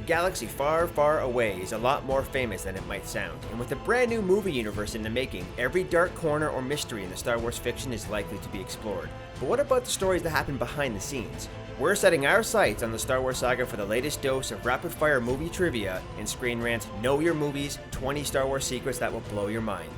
galaxy far, far away is a lot more famous than it might sound, and with a brand new movie universe in the making, every dark corner or mystery in the Star Wars fiction is likely to be explored. But what about the stories that happen behind the scenes? We're setting our sights on the Star Wars Saga for the latest dose of rapid-fire movie trivia in Screen Rant's Know Your Movies, 20 Star Wars secrets that will blow your mind.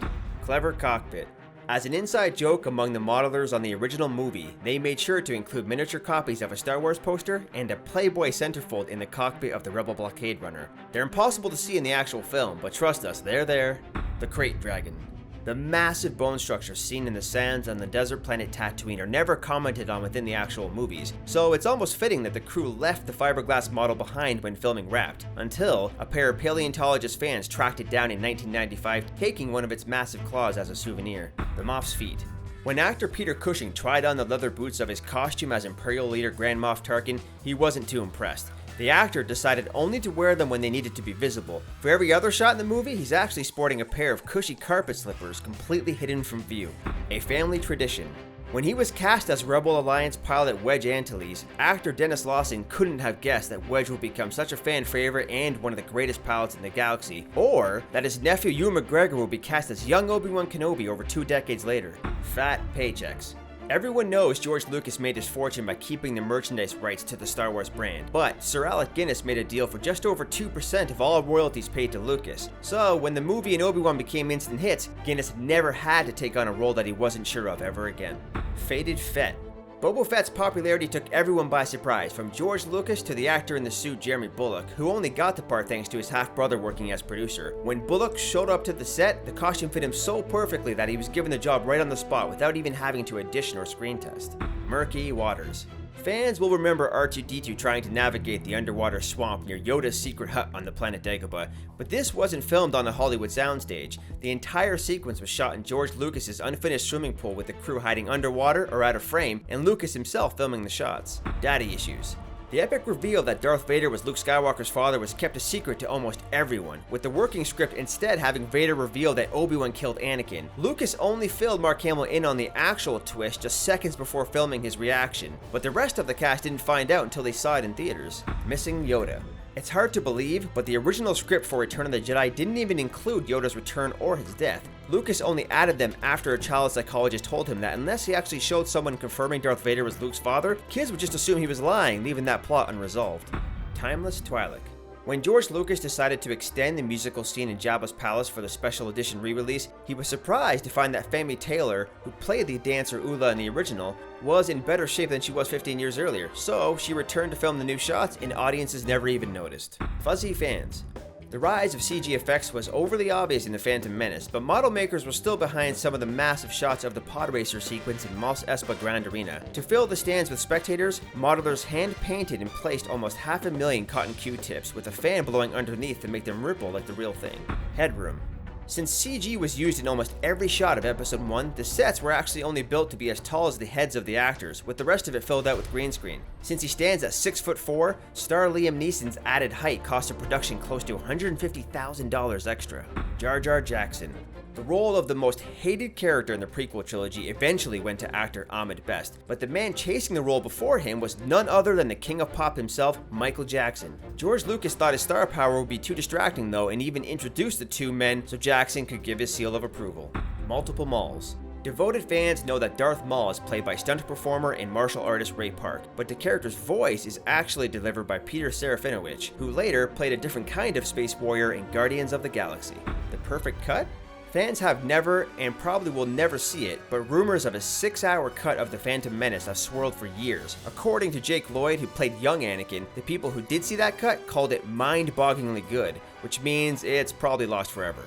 Clever Cockpit. As an inside joke among the modelers on the original movie, they made sure to include miniature copies of a Star Wars poster and a Playboy centerfold in the cockpit of the Rebel blockade runner. They're impossible to see in the actual film, but trust us, they're there. The KRAYT Dragon. The massive bone structures seen in the sands on the desert planet Tatooine are never commented on within the actual movies, so it's almost fitting that the crew left the fiberglass model behind when filming Wrapped, until a pair of paleontologist fans tracked it down in 1995, taking one of its massive claws as a souvenir. The Moff's feet. When actor Peter Cushing tried on the leather boots of his costume as Imperial leader Grand Moff Tarkin, he wasn't too impressed. The actor decided only to wear them when they needed to be visible. For every other shot in the movie, he's actually sporting a pair of cushy carpet slippers completely hidden from view. A family tradition. When he was cast as Rebel Alliance pilot Wedge Antilles, actor Dennis Lawson couldn't have guessed that Wedge would become such a fan favorite and one of the greatest pilots in the galaxy, or that his nephew Ewan McGregor would be cast as young Obi-Wan Kenobi over 2 decades later. Fat paychecks. Everyone knows George Lucas made his fortune by keeping the merchandise rights to the Star Wars brand, but Sir Alec Guinness made a deal for just over 2% of all royalties paid to Lucas. So when the movie and Obi-Wan became instant hits, Guinness never had to take on a role that he wasn't sure of ever again. Faded Fett. Boba Fett's popularity took everyone by surprise, from George Lucas to the actor in the suit Jeremy Bulloch, who only got the part thanks to his half-brother working as producer. When Bulloch showed up to the set, the costume fit him so perfectly that he was given the job right on the spot without even having to audition or screen test. Murky waters. Fans will remember R2-D2 trying to navigate the underwater swamp near Yoda's secret hut on the planet Dagobah, but this wasn't filmed on a Hollywood soundstage. The entire sequence was shot in George Lucas's unfinished swimming pool with the crew hiding underwater or out of frame, and Lucas himself filming the shots. Daddy issues. The epic reveal that Darth Vader was Luke Skywalker's father was kept a secret to almost everyone, with the working script instead having Vader reveal that Obi-Wan killed Anakin. Lucas only filled Mark Hamill in on the actual twist just seconds before filming his reaction, but the rest of the cast didn't find out until they saw it in theaters. Missing Yoda. It's hard to believe, but the original script for Return of the Jedi didn't even include Yoda's return or his death. Lucas only added them after a child psychologist told him that unless he actually showed someone confirming Darth Vader was Luke's father, kids would just assume he was lying, leaving that plot unresolved. Timeless Twi'lek. When George Lucas decided to extend the musical scene in Jabba's palace for the special edition re-release, he was surprised to find that Femi Taylor, who played the dancer Ula in the original, was in better shape than she was 15 years earlier, so she returned to film the new shots and audiences never even noticed. Fuzzy fans. The rise of CG effects was overly obvious in The Phantom Menace, but model makers were still behind some of the massive shots of the pod racer sequence in Mos Espa Grand Arena. To fill the stands with spectators, modelers hand-painted and placed almost 500,000 cotton Q-tips, with a fan blowing underneath to make them ripple like the real thing. Headroom. Since CG was used in almost every shot of Episode 1, the sets were actually only built to be as tall as the heads of the actors, with the rest of it filled out with green screen. Since he stands at 6'4", star Liam Neeson's added height cost a production close to $150,000 extra. Jar Jar Jackson. The role of the most hated character in the prequel trilogy eventually went to actor Ahmed Best, but the man chasing the role before him was none other than the king of pop himself, Michael Jackson. George Lucas thought his star power would be too distracting though, and even introduced the two men so Jackson could give his seal of approval. Multiple Mauls. Devoted fans know that Darth Maul is played by stunt performer and martial artist Ray Park, but the character's voice is actually delivered by Peter Serafinowicz, who later played a different kind of space warrior in Guardians of the Galaxy. The perfect cut? Fans have never, and probably will never see it, but rumors of a 6-hour cut of The Phantom Menace have swirled for years. According to Jake Lloyd, who played young Anakin, the people who did see that cut called it mind-bogglingly good, which means it's probably lost forever.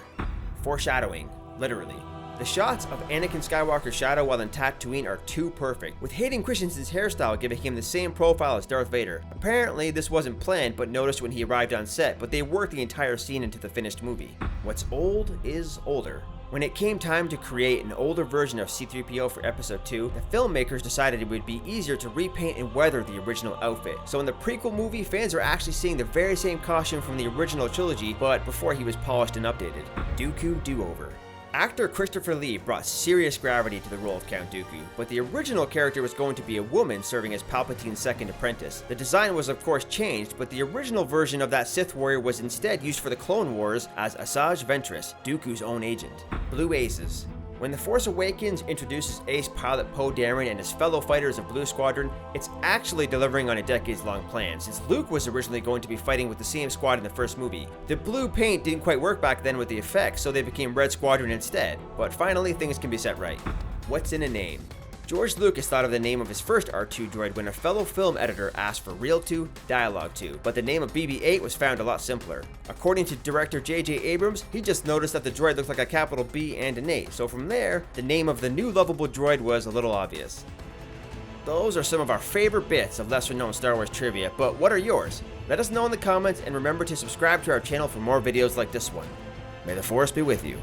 Foreshadowing, literally. The shots of Anakin Skywalker's shadow while in Tatooine are too perfect, with Hayden Christensen's hairstyle giving him the same profile as Darth Vader. Apparently, this wasn't planned but noticed when he arrived on set, but they worked the entire scene into the finished movie. What's old is older. When it came time to create an older version of C-3PO for Episode 2, the filmmakers decided it would be easier to repaint and weather the original outfit. So in the prequel movie, fans are actually seeing the very same costume from the original trilogy, but before he was polished and updated. Dooku do-over. Actor Christopher Lee brought serious gravity to the role of Count Dooku, but the original character was going to be a woman serving as Palpatine's second apprentice. The design was of course changed, but the original version of that Sith warrior was instead used for the Clone Wars as Asajj Ventress, Dooku's own agent. Blue Aces. When The Force Awakens introduces ace pilot Poe Dameron and his fellow fighters of Blue Squadron, it's actually delivering on a decades-long plan, since Luke was originally going to be fighting with the same squad in the first movie. The blue paint didn't quite work back then with the effects, so they became Red Squadron instead. But finally, things can be set right. What's in a name? George Lucas thought of the name of his first R2 droid when a fellow film editor asked for Real 2, Dialogue 2, but the name of BB-8 was found a lot simpler. According to director J.J. Abrams, he just noticed that the droid looked like a capital B and an 8, so from there, the name of the new lovable droid was a little obvious. Those are some of our favorite bits of lesser-known Star Wars trivia, but what are yours? Let us know in the comments, and remember to subscribe to our channel for more videos like this one. May the Force be with you.